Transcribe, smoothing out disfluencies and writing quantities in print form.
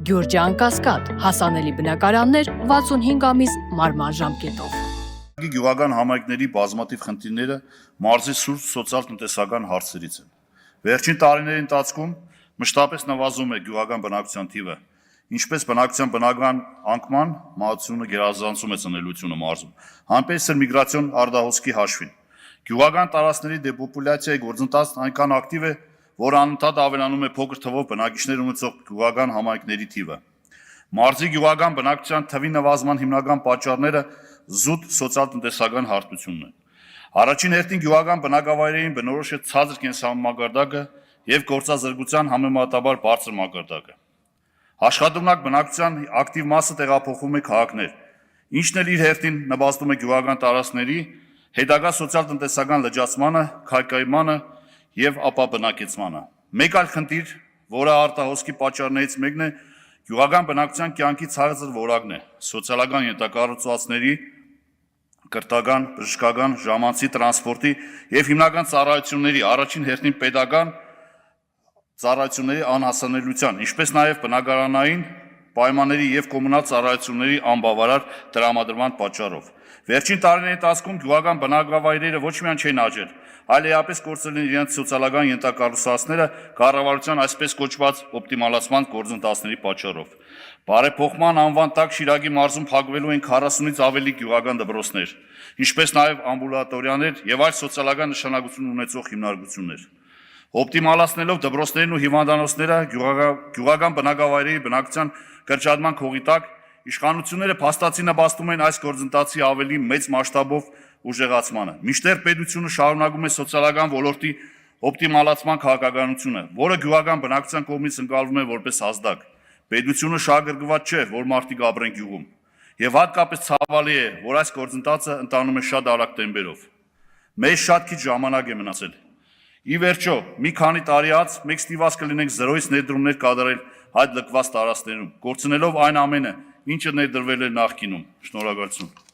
Գյուրջան Կասկադ, հասանելի բնակարաններ 65 ամիս մարման ժամկետով։ Գյուղական համայնքների բազմաթիվ խնդիրները մարզի սուրճ սոցիալ-տնտեսական հարցերից են։ Վերջին տարիների ընթացքում մշտապես նվազում է գյուղական բնակչության թիվը, ինչպես բնակչության բնական անկման մահացությունը գերազանցում է ծնելիությունը մարզում, այնպես էլ միգրացիոն արտահոսքի հաշվին։ Գյուղական տարածքների դեպոպուլյացիայի գործընթացն այնքան ակտիվ է, որ անընդհատ ավելանում է փոքր թվով բնակիչներ ունեցող գյուղական համայնքների թիվը։ Մարզի գյուղական բնակչության թվի նվազման հիմնական պատճառները զուտ սոցիալ-տնտեսական հարթությունն է։ Առաջին հերթին գյուղական բնակավայրերին բնորոշ է ցածր կենսական մակարդակը եւ գործազրկության համեմատաբար բարձր մակարդակը։ Աշխատունակ բնակչության ակտիվ մասը տեղափոխվում է քաղաքներ, ինչն էլ իր հերթին նպաստում է գյուղական տարածքների հետագա սոցիալ-տնտեսական լրջացմանը, քայքայմանը եւ ապաբնակեցմանը։ Մեկ այլ խնդիր, որը արտահոսքի պատճառներից մեկն է, գյուղական բնակչության կյանքի ցածր որակն է, սոցիալական ենթակառուցվածքների, կրթական, բժշկական, ժամանցի, տրանսպորտի եւ հիմնական ծառայությունների, առաջին հերթին պետական ծառայությունների անհասանելիության, ինչպես նաեւ բնակարանային պայմանների եւ կոմունալ ծառայությունների անբավարար տրամադրման պատճառով։ Վերջին տարիների ընթացքում գյուղական բնակավայրերը ոչ միայն չեն աճել, այլ էապես կորցրել են իրենց սոցիալական ենթակառուցվածքները կառավարության այսպես կոչված օպտիմալացման գործընթացների պատճառով։ Բարեփոխման անվան տակ Շիրակի մարզում փակվելու են 40-ից ավելի գյուղական դպրոցներ, ինչպես նաև ամբուլատորիաներ եւ այլ սոցիալական նշանակություն ունեցող հիմնարկություններ։ Օպտիմալացնելով դպրոցներն ու հիվանդանոցները գյուղական բնակավայրերի բնակչության կրճատման քողի տակ, իշխանությունները փաստացի նպաստում են այս գործընթացի ավելի մեծ մասշտաբով ուժեղացմանը։ Մինչդեռ պետությունը շարունակում է սոցիալական ոլորտի օպտիմալացման քաղաքականությունը, որը գյուղական բնակչության կողմից ընկալվում է որպես ազդակ։ Պետությունը շահագրգռված չէ, որ մարդիկ ապրեն գյուղում, եւ հատկապես ցավալի է, որ այս գործընթացը ընթանում է շատ արագ տեմպերով։ Մեզ շատ քիչ ժամանակ է մնացել։ Ի վերջո, մի քանի տարի անց մենք ստիպված կլինենք զրոյից ներդրումներ կատարել այդ լքված տարածքներում, կորցնելով այն ամենը, ինչը ներդրվել է նախկինում։ Շնորհակալություն։